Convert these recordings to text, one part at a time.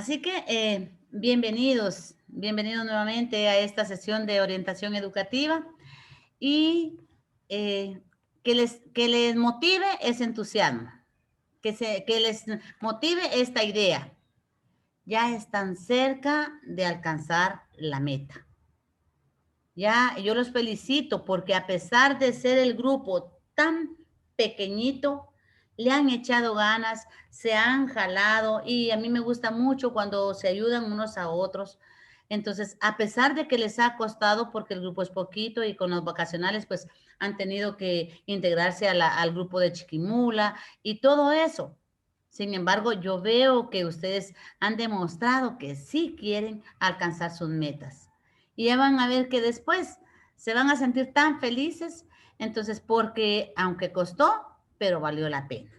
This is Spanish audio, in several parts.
Así que bienvenidos nuevamente a esta sesión de orientación educativa y eh, que les motive ese entusiasmo, que les motive esta idea. Ya están cerca de alcanzar la meta. Ya, yo los felicito porque a pesar de ser el grupo tan pequeñito, le han echado ganas, se han jalado y a mí me gusta mucho cuando se ayudan unos a otros. Entonces, a pesar de que les ha costado porque el grupo es poquito y con los vacacionales pues han tenido que integrarse al grupo de Chiquimula y todo eso. Sin embargo, yo veo que ustedes han demostrado que sí quieren alcanzar sus metas y ya van a ver que después se van a sentir tan felices, entonces porque aunque costó, pero valió la pena.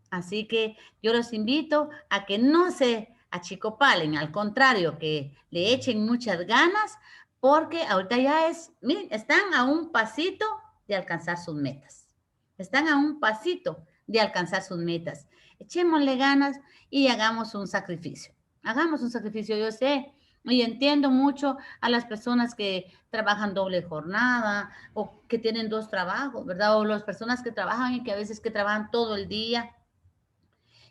Así que yo los invito a que no se achicopalen, al contrario, que le echen muchas ganas, porque ahorita ya miren, están a un pasito de alcanzar sus metas. Están a un pasito de alcanzar sus metas. Echémosle ganas y hagamos un sacrificio. Hagamos un sacrificio, yo sé, y entiendo mucho a las personas que trabajan doble jornada o que tienen dos trabajos, ¿verdad? O las personas que trabajan y que a veces que trabajan todo el día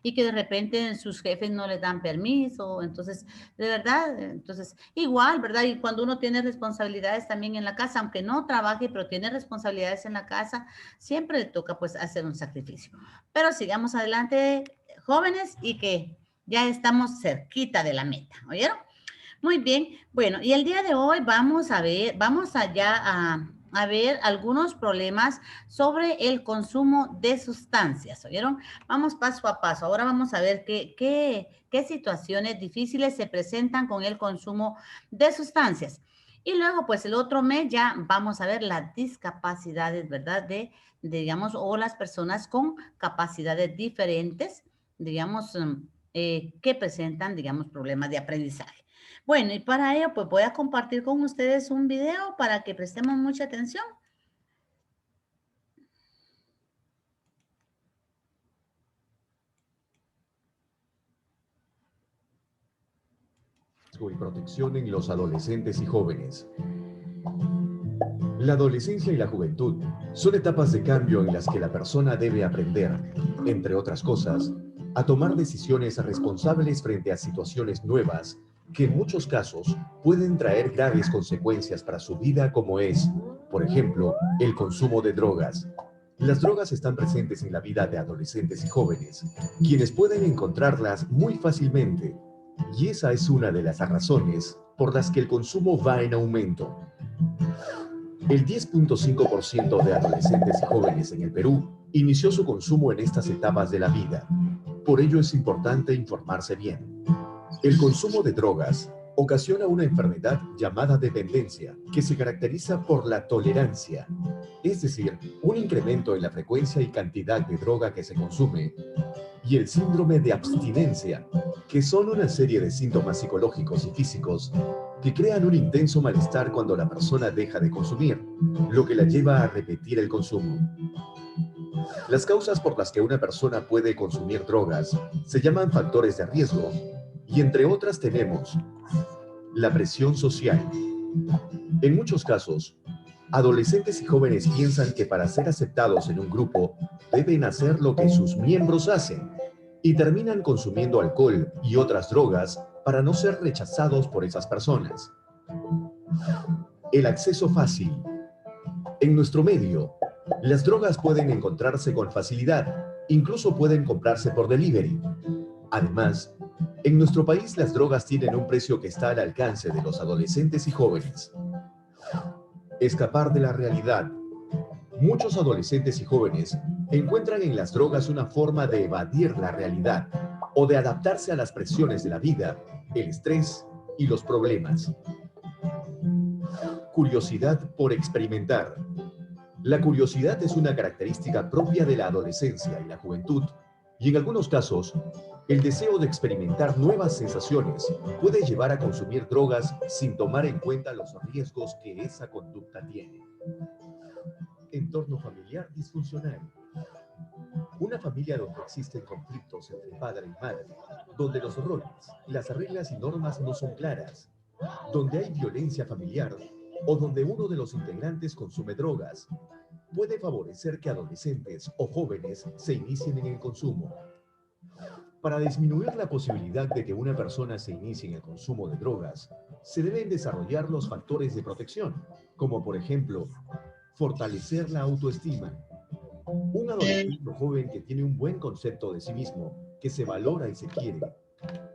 y que de repente sus jefes no les dan permiso. Entonces, de verdad, entonces, igual, ¿verdad? Y cuando uno tiene responsabilidades también en la casa, aunque no trabaje, pero tiene responsabilidades en la casa, siempre le toca pues hacer un sacrificio. Pero sigamos adelante, jóvenes, y que ya estamos cerquita de la meta, ¿oyeron? Muy bien, bueno, y el día de hoy vamos allá a ver algunos problemas sobre el consumo de sustancias, ¿oyeron? Vamos paso a paso. Ahora vamos a ver qué situaciones difíciles se presentan con el consumo de sustancias. Y luego, pues el otro mes ya vamos a ver las discapacidades, ¿verdad? Digamos, o las personas con capacidades diferentes, digamos, que presentan, digamos, problemas de aprendizaje. Bueno, y para ello, pues voy a compartir con ustedes un video para que prestemos mucha atención. Y protección en los adolescentes y jóvenes. La adolescencia y la juventud son etapas de cambio en las que la persona debe aprender, entre otras cosas, a tomar decisiones responsables frente a situaciones nuevas que en muchos casos pueden traer graves consecuencias para su vida, como es, por ejemplo, el consumo de drogas. Las drogas están presentes en la vida de adolescentes y jóvenes, quienes pueden encontrarlas muy fácilmente, y esa es una de las razones por las que el consumo va en aumento. El 10.5% de adolescentes y jóvenes en el Perú inició su consumo en estas etapas de la vida. Por ello es importante informarse bien. El consumo de drogas ocasiona una enfermedad llamada dependencia, que se caracteriza por la tolerancia, es decir, un incremento en la frecuencia y cantidad de droga que se consume, y el síndrome de abstinencia, que son una serie de síntomas psicológicos y físicos que crean un intenso malestar cuando la persona deja de consumir, lo que la lleva a repetir el consumo. Las causas por las que una persona puede consumir drogas se llaman factores de riesgo, y entre otras tenemos la presión social. En muchos casos, adolescentes y jóvenes piensan que para ser aceptados en un grupo deben hacer lo que sus miembros hacen y terminan consumiendo alcohol y otras drogas para no ser rechazados por esas personas. El acceso fácil. En nuestro medio, las drogas pueden encontrarse con facilidad, incluso pueden comprarse por delivery. Además, en nuestro país las drogas tienen un precio que está al alcance de los adolescentes y jóvenes. Escapar de la realidad. Muchos adolescentes y jóvenes encuentran en las drogas una forma de evadir la realidad o de adaptarse a las presiones de la vida, el estrés y los problemas. Curiosidad por experimentar. La curiosidad es una característica propia de la adolescencia y la juventud, y en algunos casos, el deseo de experimentar nuevas sensaciones puede llevar a consumir drogas sin tomar en cuenta los riesgos que esa conducta tiene. Entorno familiar disfuncional. Una familia donde existen conflictos entre padre y madre, donde los roles, las reglas y normas no son claras, donde hay violencia familiar o donde uno de los integrantes consume drogas, puede favorecer que adolescentes o jóvenes se inicien en el consumo. Para disminuir la posibilidad de que una persona se inicie en el consumo de drogas, se deben desarrollar los factores de protección, como por ejemplo, fortalecer la autoestima. Un adolescente o joven que tiene un buen concepto de sí mismo, que se valora y se quiere,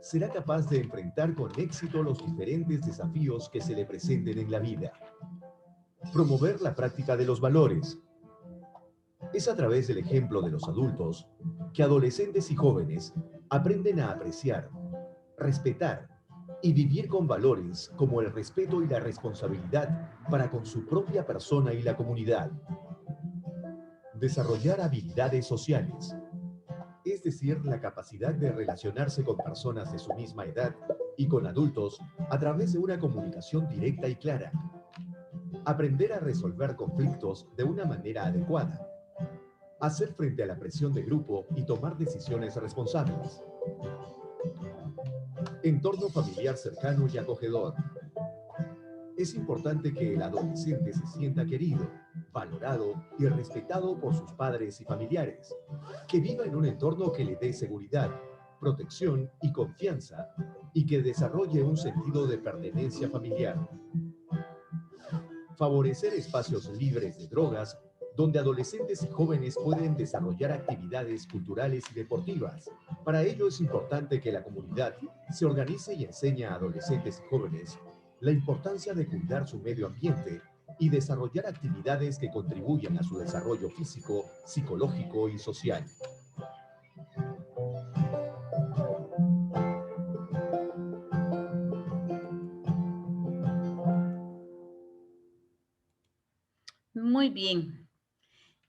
será capaz de enfrentar con éxito los diferentes desafíos que se le presenten en la vida. Promover la práctica de los valores. Es a través del ejemplo de los adultos que adolescentes y jóvenes aprenden a apreciar, respetar y vivir con valores como el respeto y la responsabilidad para con su propia persona y la comunidad. Desarrollar habilidades sociales, es decir, la capacidad de relacionarse con personas de su misma edad y con adultos a través de una comunicación directa y clara. Aprender a resolver conflictos de una manera adecuada. Hacer frente a la presión de grupo y tomar decisiones responsables. Entorno familiar cercano y acogedor. Es importante que el adolescente se sienta querido, valorado y respetado por sus padres y familiares, que viva en un entorno que le dé seguridad, protección y confianza, y que desarrolle un sentido de pertenencia familiar. Favorecer espacios libres de drogas, donde adolescentes y jóvenes pueden desarrollar actividades culturales y deportivas. Para ello es importante que la comunidad se organice y enseñe a adolescentes y jóvenes la importancia de cuidar su medio ambiente y desarrollar actividades que contribuyan a su desarrollo físico, psicológico y social. Muy bien.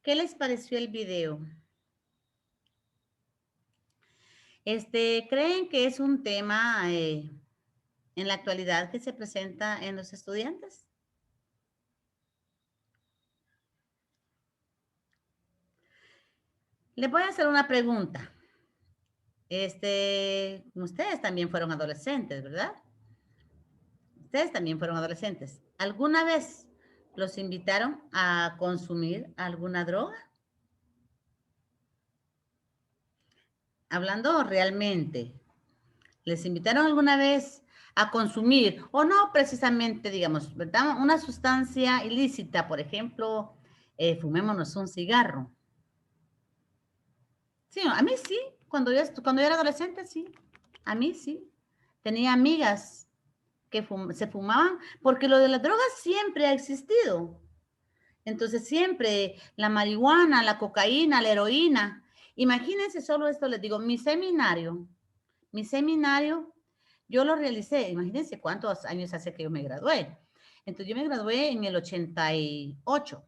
¿Qué les pareció el video? ¿Creen que es un tema en la actualidad que se presenta en los estudiantes? Les voy a hacer una pregunta. Ustedes también fueron adolescentes, ¿verdad? Ustedes también fueron adolescentes. ¿Alguna vez los invitaron a consumir alguna droga? Hablando realmente, ¿les invitaron alguna vez a consumir, o no precisamente, digamos, ¿verdad? Una sustancia ilícita, por ejemplo, fumémonos un cigarro? Sí, a mí sí, cuando yo era adolescente, sí, a mí sí. Tenía amigas que se fumaban, porque lo de las drogas siempre ha existido. Entonces siempre la marihuana, la cocaína, la heroína. Imagínense solo esto, les digo, mi seminario, yo lo realicé, imagínense cuántos años hace que yo me gradué. Entonces yo me gradué en el 88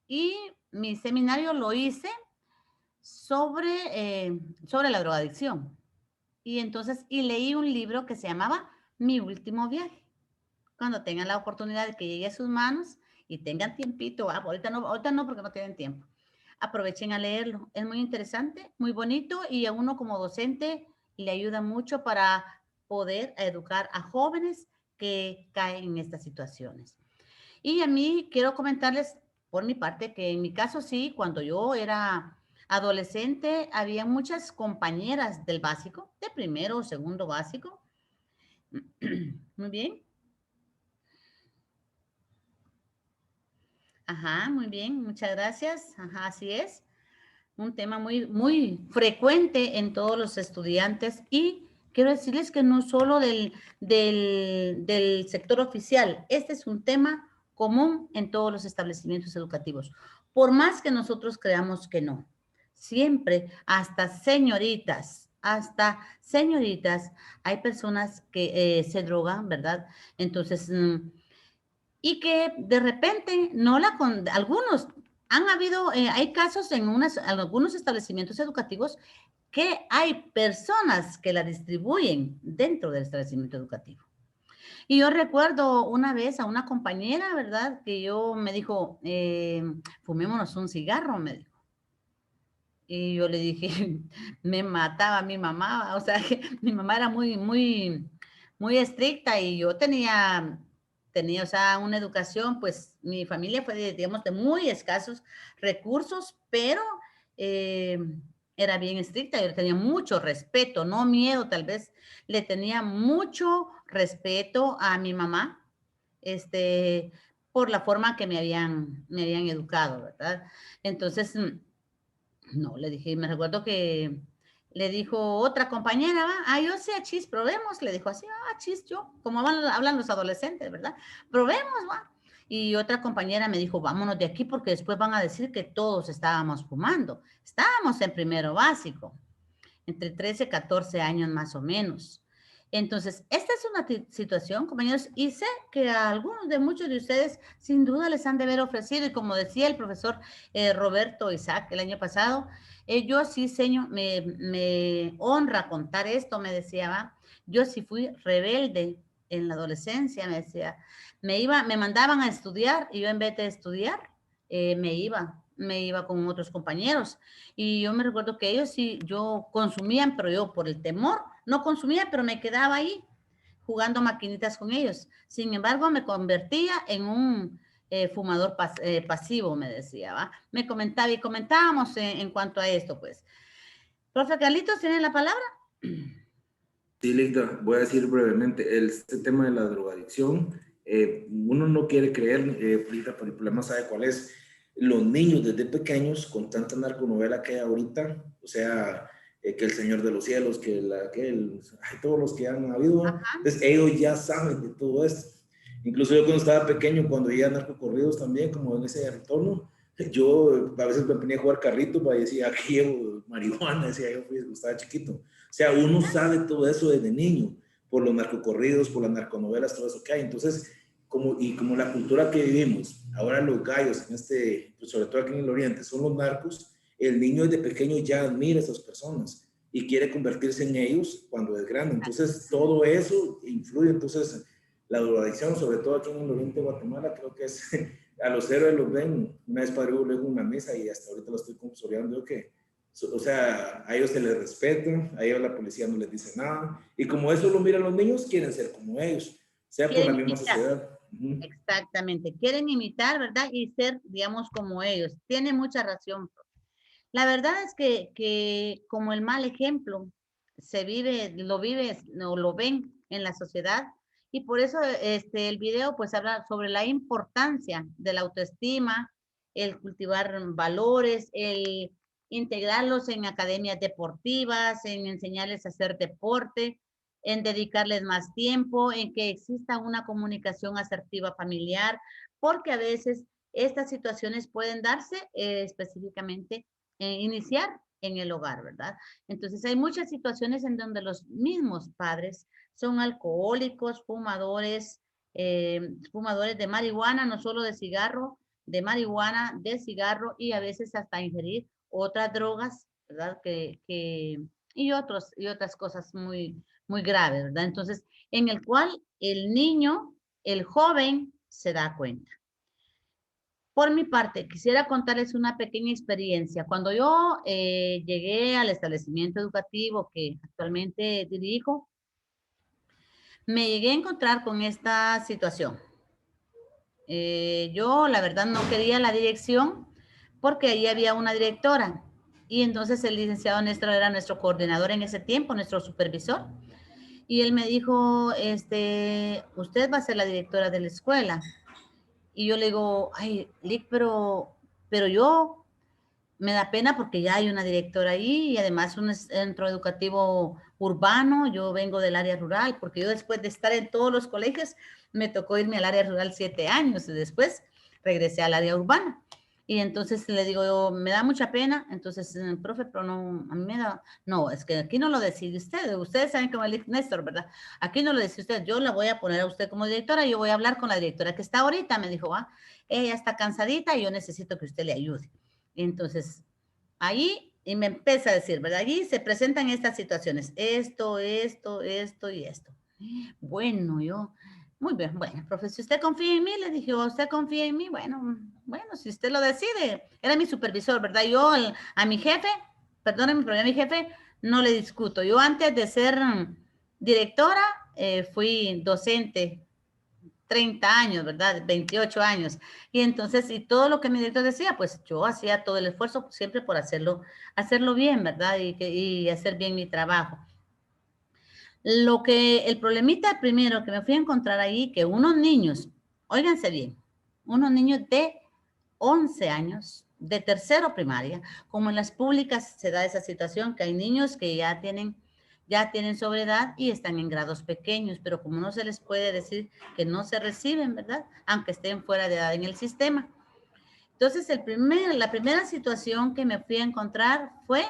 y mi seminario lo hice sobre la drogadicción. Y entonces, leí un libro que se llamaba Mi último viaje. Cuando tengan la oportunidad de que llegue a sus manos y tengan tiempito, ahorita no porque no tienen tiempo, aprovechen a leerlo. Es muy interesante, muy bonito y a uno como docente le ayuda mucho para poder educar a jóvenes que caen en estas situaciones. Y a mí quiero comentarles por mi parte que en mi caso sí, cuando yo era adolescente, había muchas compañeras del básico, de primero o segundo básico. Muy bien. Ajá, muy bien, muchas gracias. Ajá, así es. Un tema muy, muy frecuente en todos los estudiantes y quiero decirles que no solo del sector oficial, este es un tema común en todos los establecimientos educativos, por más que nosotros creamos que no. Siempre, hasta señoritas, hay personas que se drogan, ¿verdad? Entonces, y que de repente algunos han habido, hay casos en algunos establecimientos educativos que hay personas que la distribuyen dentro del establecimiento educativo. Y yo recuerdo una vez a una compañera, ¿verdad? Que me dijo, fumémonos un cigarro, me dijo. Y yo le dije, me mataba mi mamá, o sea, que mi mamá era muy estricta y yo tenía, o sea, una educación, pues mi familia fue, digamos, de muy escasos recursos, pero eh, era bien estricta, yo tenía mucho respeto, no miedo, tal vez le tenía mucho respeto a mi mamá, este, por la forma que me habían educado, ¿verdad? Entonces, no, le dije, me recuerdo que le dijo otra compañera, va, yo sé, chis, probemos, le dijo así, chis, yo, como hablan los adolescentes, ¿verdad? Probemos, va. Y otra compañera me dijo, vámonos de aquí porque después van a decir que todos estábamos fumando. Estábamos en primero básico, entre 13 y 14 años más o menos. Entonces, esta es una situación, compañeros, y sé que a algunos de muchos de ustedes sin duda les han de haber ofrecido, y como decía el profesor Roberto Isaac el año pasado, yo sí, señor, me honra contar esto, me decía, va, yo sí fui rebelde en la adolescencia, me decía, me mandaban a estudiar y yo en vez de estudiar, me iba con otros compañeros. Y yo me recuerdo que ellos sí, yo consumían, pero yo por el temor no consumía, pero me quedaba ahí jugando maquinitas con ellos. Sin embargo, me convertía en un fumador pasivo, me decía, ¿va? Me comentaba y comentábamos en cuanto a esto, pues. Profe Carlitos, ¿tiene la palabra? Sí, Lita, voy a decir brevemente, este tema de la drogadicción, uno no quiere creer, Lita, pero el problema sabe cuál es. Los niños desde pequeños, con tanta narconovela que hay ahorita, o sea, que El Señor de los Cielos, todos los que han habido, Ajá. entonces ellos ya saben de todo esto. Incluso yo cuando estaba pequeño, cuando iba a narcocorridos también, como en ese entorno, yo a veces me ponía a jugar carrito para decir, aquí llevo marihuana, decía yo, cuando estaba chiquito. O sea, uno sabe todo eso desde niño, por los narcocorridos, por las narconovelas, todo eso que hay. Entonces, como la cultura que vivimos, ahora los gallos, pues sobre todo aquí en el oriente, son los narcos, el niño desde pequeño ya admira a esas personas y quiere convertirse en ellos cuando es grande. Entonces, todo eso influye. Entonces, la drogadicción, sobre todo aquí en el oriente de Guatemala, creo que es, a los héroes los ven. Una vez padre luego una mesa y hasta ahorita lo estoy consolidando, que o sea, a ellos se les respeta, a ellos la policía no les dice nada, y como eso lo miran los niños, quieren ser como ellos, sea por la Quieren misma imitar. sociedad. Exactamente. Quieren imitar, ¿verdad? Y ser, digamos, como ellos. Tiene mucha razón. La verdad es que como el mal ejemplo lo vive o lo ven en la sociedad, y por eso el video pues habla sobre la importancia de la autoestima, el cultivar valores, el integrarlos en academias deportivas, en enseñarles a hacer deporte, en dedicarles más tiempo, en que exista una comunicación asertiva familiar, porque a veces estas situaciones pueden darse específicamente iniciar en el hogar, ¿verdad? Entonces hay muchas situaciones en donde los mismos padres son alcohólicos, fumadores de marihuana, no solo de cigarro, de marihuana, de cigarro y a veces hasta ingerir otras drogas, ¿verdad? Y otras cosas muy graves, ¿verdad? Entonces, en el cual el niño, el joven, se da cuenta. Por mi parte, quisiera contarles una pequeña experiencia. Cuando yo llegué al establecimiento educativo que actualmente dirijo, me llegué a encontrar con esta situación. Yo, la verdad, no quería la dirección porque ahí había una directora y entonces el licenciado Néstor era nuestro coordinador en ese tiempo, nuestro supervisor. Y él me dijo, usted va a ser la directora de la escuela. Y yo le digo, ay, Lick, pero yo me da pena porque ya hay una directora ahí y además un centro educativo urbano. Yo vengo del área rural porque yo después de estar en todos los colegios me tocó irme al área rural 7 años y después regresé al área urbana. Y entonces le digo, yo, me da mucha pena, entonces, profe, pero no, a mí me da, no, es que aquí no lo decide usted, ustedes saben cómo es Néstor, ¿verdad? Aquí no lo decide usted, yo la voy a poner a usted como directora, yo voy a hablar con la directora que está ahorita, me dijo, ella está cansadita y yo necesito que usted le ayude. Entonces, ahí, y me empieza a decir, ¿verdad? Allí se presentan estas situaciones, esto y esto. Bueno, yo, muy bien, bueno, profe, si usted confía en mí, le dije, ¿usted confía en mí? Bueno, si usted lo decide, era mi supervisor, ¿verdad? Yo a mi jefe perdónenme, pero ya mi jefe no le discuto. Yo antes de ser directora, fui docente 30 años, ¿verdad? 28 años. Y entonces, y todo lo que mi director decía, pues yo hacía todo el esfuerzo siempre por hacerlo bien, ¿verdad? Y hacer bien mi trabajo. El problemita primero que me fui a encontrar ahí, que unos niños, óiganse bien, unos niños de 11 años, de tercero primaria, como en las públicas se da esa situación, que hay niños que ya tienen sobre edad y están en grados pequeños, pero como no se les puede decir que no se reciben, ¿verdad? Aunque estén fuera de edad en el sistema. Entonces, la primera situación que me fui a encontrar fue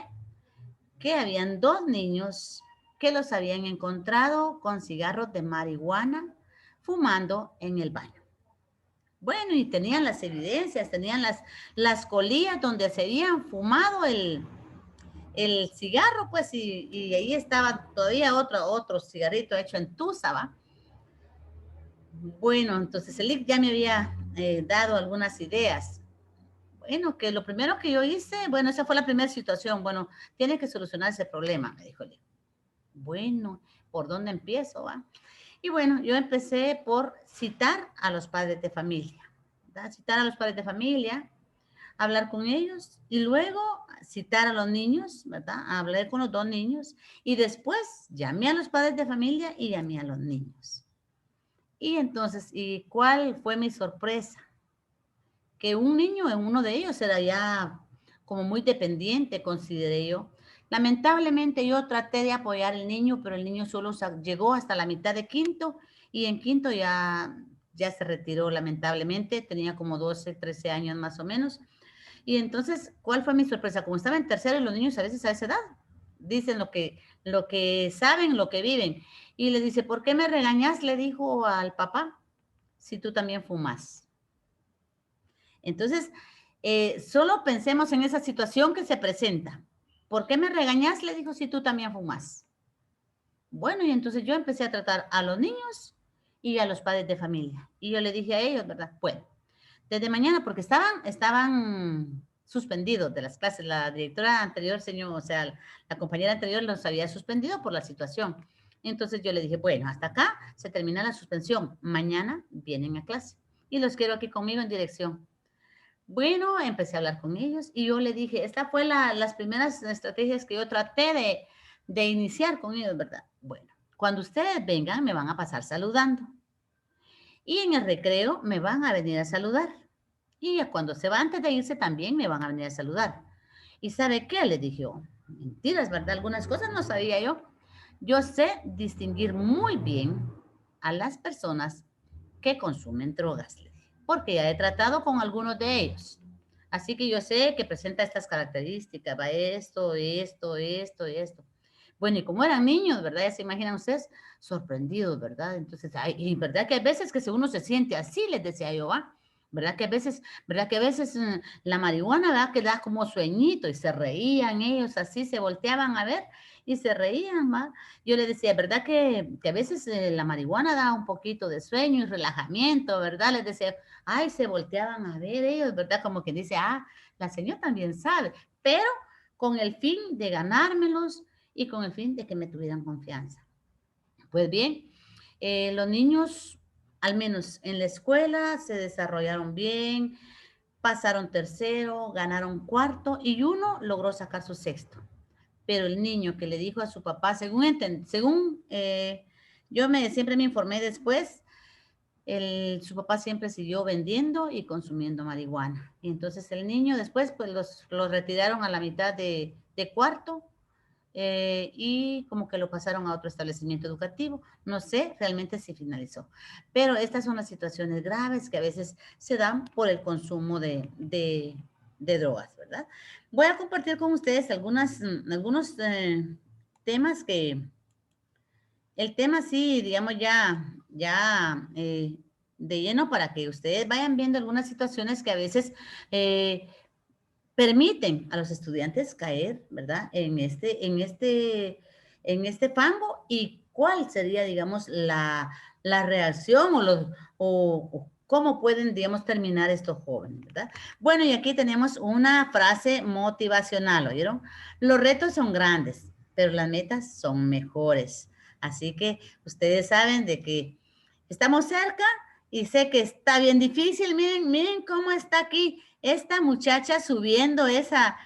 que habían 2 niños que los habían encontrado con cigarros de marihuana fumando en el baño. Bueno, y tenían las evidencias, tenían las colillas donde se habían fumado el cigarro, pues, y ahí estaba todavía otro cigarrito hecho en tusa, ¿va? Bueno, entonces el IC ya me había dado algunas ideas. Bueno, que lo primero que yo hice, bueno, esa fue la primera situación. Bueno, tiene que solucionar ese problema, me dijo el IC. Bueno, ¿por dónde empiezo, va? Y bueno, yo empecé por citar a los padres de familia, ¿verdad? Citar a los padres de familia, hablar con ellos y luego citar a los niños, ¿verdad? Hablar con los 2 niños y después llamé a los padres de familia y llamé a los niños. Y entonces, ¿y cuál fue mi sorpresa? Que un niño, uno de ellos era ya como muy dependiente, consideré yo. Lamentablemente yo traté de apoyar al niño, pero el niño solo llegó hasta la mitad de quinto y en quinto ya se retiró lamentablemente, tenía como 12, 13 años más o menos. Y entonces, ¿cuál fue mi sorpresa? Como estaba en tercero y los niños a veces a esa edad dicen lo que saben, lo que viven. Y le dice, ¿por qué me regañas? Le dijo al papá, si tú también fumas. Entonces, solo pensemos en esa situación que se presenta. ¿Por qué me regañas? Le dijo, si tú también fumas. Bueno, y entonces yo empecé a tratar a los niños y a los padres de familia. Y yo le dije a ellos, ¿verdad? Bueno, desde mañana, porque estaban suspendidos de las clases. La directora anterior, señor, o sea, la compañera anterior los había suspendido por la situación. Entonces yo le dije, bueno, hasta acá se termina la suspensión. Mañana vienen a clase y los quiero aquí conmigo en dirección. Bueno, empecé a hablar con ellos y yo le dije, esta fue las primeras estrategias que yo traté de iniciar con ellos, ¿verdad? Bueno, cuando ustedes vengan me van a pasar saludando y en el recreo me van a venir a saludar y ya cuando se va antes de irse también me van a venir a saludar. ¿Y sabe qué? Le dije yo, mentiras, ¿verdad? Algunas cosas no sabía yo. Yo sé distinguir muy bien a las personas que consumen drogas, porque ya he tratado con algunos de ellos. Así que yo sé que presenta estas características, va esto. Bueno, y como eran niños, ¿verdad? Ya se imaginan ustedes sorprendidos, ¿verdad? Entonces, y verdad que hay veces que si uno se siente así, les decía yo, ¿va? ¿Verdad que a veces la marihuana, ¿verdad? Que da como sueñito y se reían ellos así, se volteaban a ver y se reían, ¿va? Yo les decía, ¿verdad que a veces la marihuana da un poquito de sueño y relajamiento, ¿verdad? Les decía, ay, se volteaban a ver ellos, ¿verdad? Como que dice, la señora también sabe, pero con el fin de ganármelos y con el fin de que me tuvieran confianza. Pues bien, los niños, al menos en la escuela, se desarrollaron bien, pasaron tercero, ganaron cuarto y uno logró sacar su sexto. Pero el niño que le dijo a su papá, según yo siempre me informé después, su papá siempre siguió vendiendo y consumiendo marihuana. Y entonces el niño después pues los retiraron a la mitad de cuarto y como que lo pasaron a otro establecimiento educativo. No sé realmente si finalizó. Pero estas son las situaciones graves que a veces se dan por el consumo de drogas, ¿verdad? Voy a compartir con ustedes algunos temas que el tema sí, digamos, ya de lleno para que ustedes vayan viendo algunas situaciones que a veces permiten a los estudiantes caer, ¿verdad? En este fango y cuál sería, digamos, la reacción o cómo pueden, digamos, terminar estos jóvenes, ¿verdad? Bueno, y aquí tenemos una frase motivacional, ¿oyeron? Los retos son grandes, pero las metas son mejores. Así que ustedes saben de que estamos cerca y sé que está bien difícil. Miren, miren cómo está aquí esta muchacha subiendo esa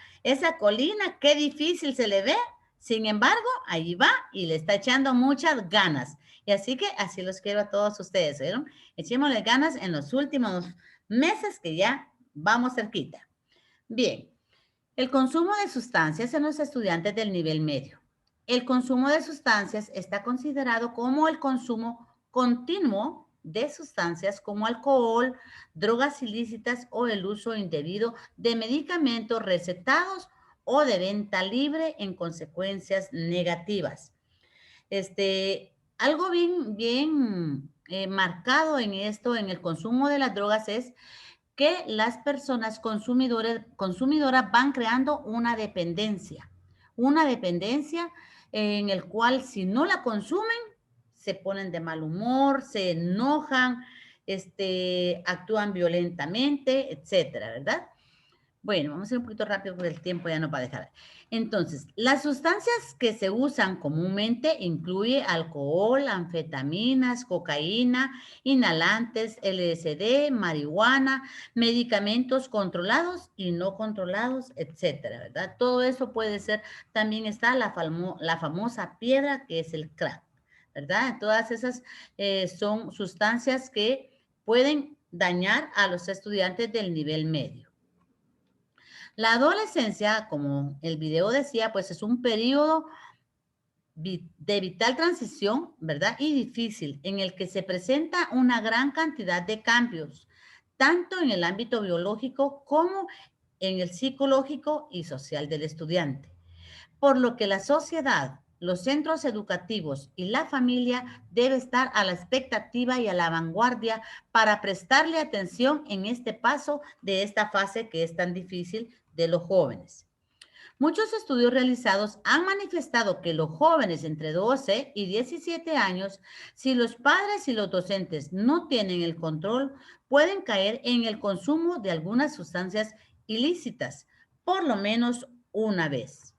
colina. Qué difícil se le ve. Sin embargo, ahí va y le está echando muchas ganas. Y así que así los quiero a todos ustedes, ¿vieron? Echémosle ganas en los últimos meses que ya vamos cerquita. Bien, el consumo de sustancias en los estudiantes del nivel medio. El consumo de sustancias está considerado como el consumo continuo de sustancias como alcohol, drogas ilícitas o el uso indebido de medicamentos recetados o de venta libre en consecuencias negativas. Algo bien marcado en esto, en el consumo de las drogas, es que las personas consumidoras van creando una dependencia en el cual si no la consumen, se ponen de mal humor, se enojan, actúan violentamente, etcétera, ¿verdad? Bueno, vamos a ir un poquito rápido porque el tiempo ya no va a dejar. Entonces, las sustancias que se usan comúnmente incluye alcohol, anfetaminas, cocaína, inhalantes, LSD, marihuana, medicamentos controlados y no controlados, etcétera, ¿verdad? Todo eso puede ser, también está la famosa piedra que es el crack, ¿verdad? Todas esas son sustancias que pueden dañar a los estudiantes del nivel medio. La adolescencia, como el video decía, pues es un periodo de vital transición, ¿verdad? Y difícil, en el que se presenta una gran cantidad de cambios, tanto en el ámbito biológico como en el psicológico y social del estudiante. Por lo que la sociedad, los centros educativos y la familia debe estar a la expectativa y a la vanguardia para prestarle atención en este paso de esta fase que es tan difícil de los jóvenes. Muchos estudios realizados han manifestado que los jóvenes entre 12 y 17 años, si los padres y los docentes no tienen el control, pueden caer en el consumo de algunas sustancias ilícitas, por lo menos una vez.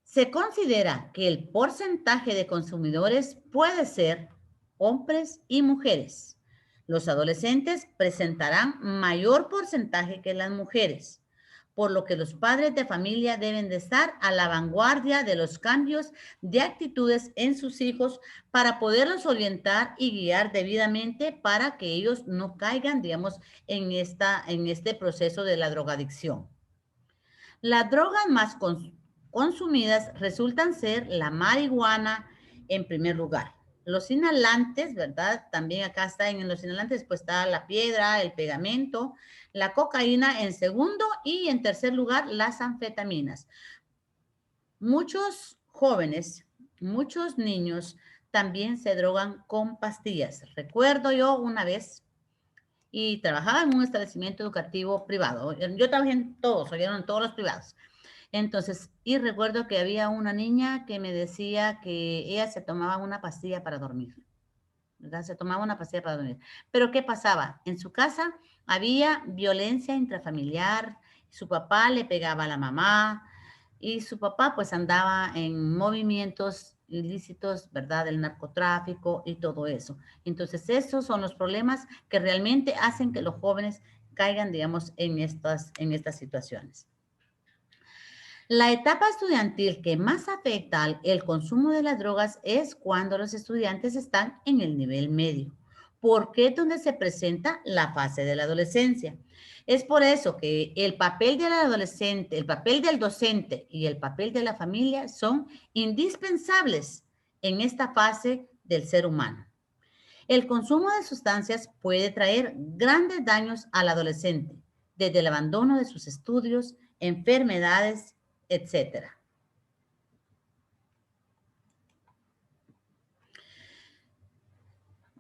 Se considera que el porcentaje de consumidores puede ser hombres y mujeres. Los adolescentes presentarán mayor porcentaje que las mujeres, por lo que los padres de familia deben de estar a la vanguardia de los cambios de actitudes en sus hijos para poderlos orientar y guiar debidamente para que ellos no caigan, digamos, en este proceso de la drogadicción. Las drogas más consumidas resultan ser la marihuana en primer lugar. Los inhalantes, ¿verdad? También acá está en los inhalantes, pues está la piedra, el pegamento, la cocaína en segundo y en tercer lugar las anfetaminas. Muchos jóvenes, muchos niños también se drogan con pastillas. Recuerdo yo una vez y trabajaba en un establecimiento educativo privado. Yo trabajé en todos, oyeron, en todos los privados. Entonces, y recuerdo que había una niña que me decía que ella se tomaba una pastilla para dormir, ¿verdad? Se tomaba una pastilla para dormir. Pero ¿qué pasaba? En su casa había violencia intrafamiliar, su papá le pegaba a la mamá y su papá pues andaba en movimientos ilícitos, ¿verdad? Del narcotráfico y todo eso. Entonces, esos son los problemas que realmente hacen que los jóvenes caigan, digamos, en estas situaciones. La etapa estudiantil que más afecta el consumo de las drogas es cuando los estudiantes están en el nivel medio, porque es donde se presenta la fase de la adolescencia. Es por eso que el papel del adolescente, el papel del docente y el papel de la familia son indispensables en esta fase del ser humano. El consumo de sustancias puede traer grandes daños al adolescente, desde el abandono de sus estudios, enfermedades, etcétera.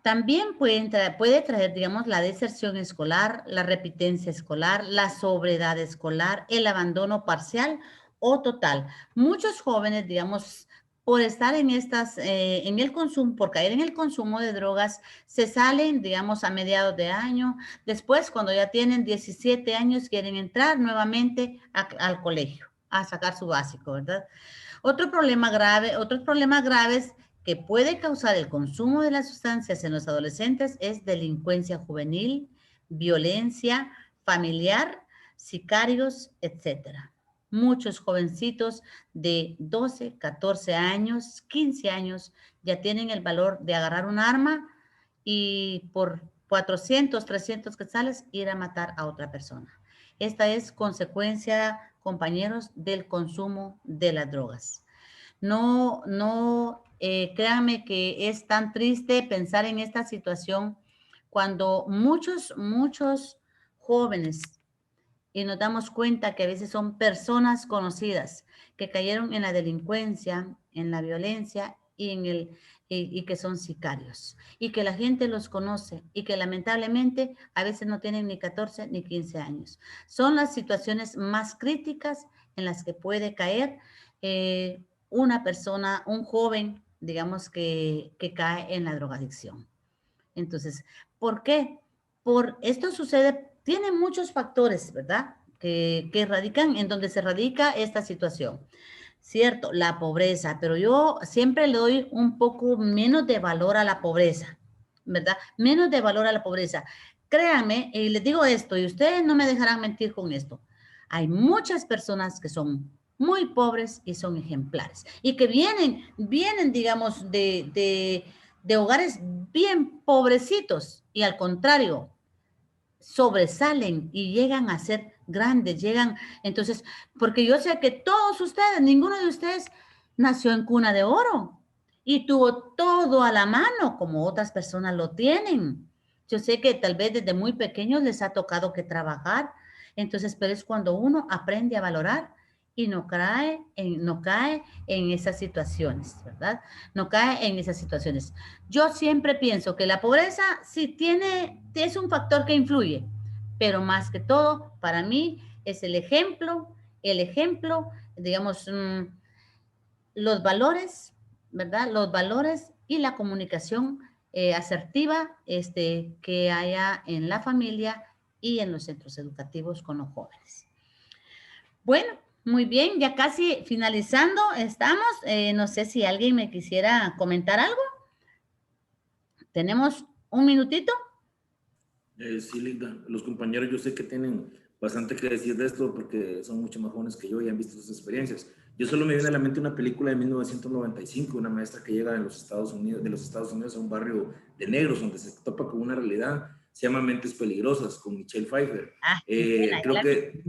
También puede traer, digamos, la deserción escolar, la repitencia escolar, la sobriedad escolar, el abandono parcial o total. Muchos jóvenes, digamos, por estar en en el consumo, por caer en el consumo de drogas, se salen, digamos, a mediados de año. Después, cuando ya tienen 17 años, quieren entrar nuevamente al colegio, a sacar su básico, ¿verdad? Otros problemas graves que puede causar el consumo de las sustancias en los adolescentes es delincuencia juvenil, violencia familiar, sicarios, etcétera. Muchos jovencitos de 12, 14 años, 15 años ya tienen el valor de agarrar un arma y por 400, 300 quetzales ir a matar a otra persona. Esta es consecuencia, compañeros, del consumo de las drogas. Créanme que es tan triste pensar en esta situación cuando muchos jóvenes, y nos damos cuenta que a veces son personas conocidas que cayeron en la delincuencia, en la violencia y que son sicarios, y que la gente los conoce y que lamentablemente a veces no tienen ni 14 ni 15 años. Son las situaciones más críticas en las que puede caer una persona, un joven, digamos, que cae en la drogadicción. Entonces, ¿por qué? Esto sucede, tiene muchos factores, ¿verdad? Que radican en donde se radica esta situación. Cierto, la pobreza, pero yo siempre le doy un poco menos de valor a la pobreza, ¿verdad? Menos de valor a la pobreza. Créanme, y les digo esto, y ustedes no me dejarán mentir con esto. Hay muchas personas que son muy pobres y son ejemplares, y que vienen, digamos, de hogares bien pobrecitos, y al contrario, sobresalen y llegan a ser grandes, entonces, porque yo sé que todos ustedes, ninguno de ustedes nació en cuna de oro y tuvo todo a la mano como otras personas lo tienen. Yo sé que tal vez desde muy pequeños les ha tocado que trabajar, entonces, pero es cuando uno aprende a valorar y no cae en esas situaciones, ¿verdad? No cae en esas situaciones. Yo siempre pienso que la pobreza sí es un factor que influye, pero más que todo, para mí, es el ejemplo, digamos, los valores, ¿verdad? Los valores y la comunicación asertiva que haya en la familia y en los centros educativos con los jóvenes. Bueno, muy bien, ya casi finalizando estamos. No sé si alguien me quisiera comentar algo. ¿Tenemos un minutito? Sí, Linda, los compañeros yo sé que tienen bastante que decir de esto porque son mucho más jóvenes que yo y han visto sus experiencias. Yo solo me viene a la mente una película de 1995, una maestra que llega de los Estados Unidos a un barrio de negros donde se topa con una realidad, se llama Mentes Peligrosas, con Michelle Pfeiffer. Buena, Creo que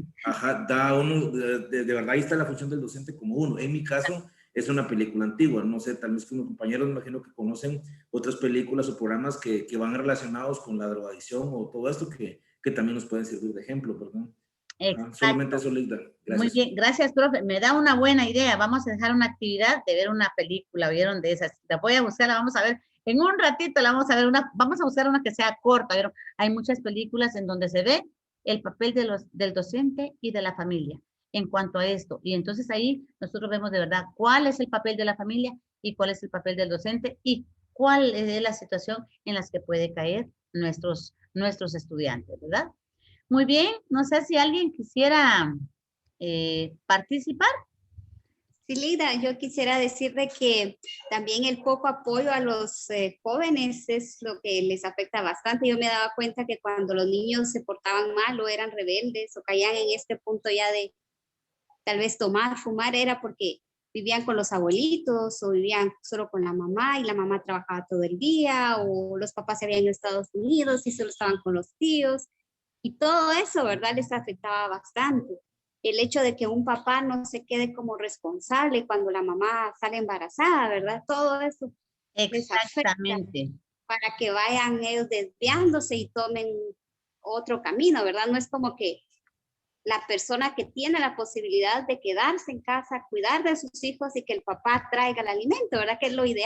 da uno, de verdad ahí está la función del docente como uno. En mi caso es una película antigua, no sé, tal vez que unos compañeros me imagino que conocen otras películas o programas que van relacionados con la drogadicción o todo esto que también nos pueden servir de ejemplo, perdón. Solamente eso, Linda. Gracias. Muy bien, gracias, profe. Me da una buena idea. Vamos a dejar una actividad de ver una película, ¿vieron? De esas. La voy a buscar, la vamos a ver. En un ratito la vamos a ver, vamos a buscar una que sea corta, ¿vieron? Hay muchas películas en donde se ve el papel del docente y de la familia en cuanto a esto. Y entonces ahí nosotros vemos de verdad cuál es el papel de la familia y cuál es el papel del docente y cuál es la situación en la que puede caer nuestros estudiantes, ¿verdad? Muy bien, no sé si alguien quisiera participar. Sí, Lida, yo quisiera decirle que también el poco apoyo a los jóvenes es lo que les afecta bastante. Yo me daba cuenta que cuando los niños se portaban mal o eran rebeldes o caían en este punto ya de tal vez tomar, fumar, era porque vivían con los abuelitos o vivían solo con la mamá y la mamá trabajaba todo el día o los papás se habían ido a Estados Unidos y solo estaban con los tíos. Y todo eso, ¿verdad? Les afectaba bastante. El hecho de que un papá no se quede como responsable cuando la mamá sale embarazada, ¿verdad? Todo eso les afecta para que vayan ellos desviándose y tomen otro camino, ¿verdad? No es como que la persona que tiene la posibilidad de quedarse en casa, cuidar de sus hijos y que el papá traiga el alimento, ¿verdad? Que es lo ideal.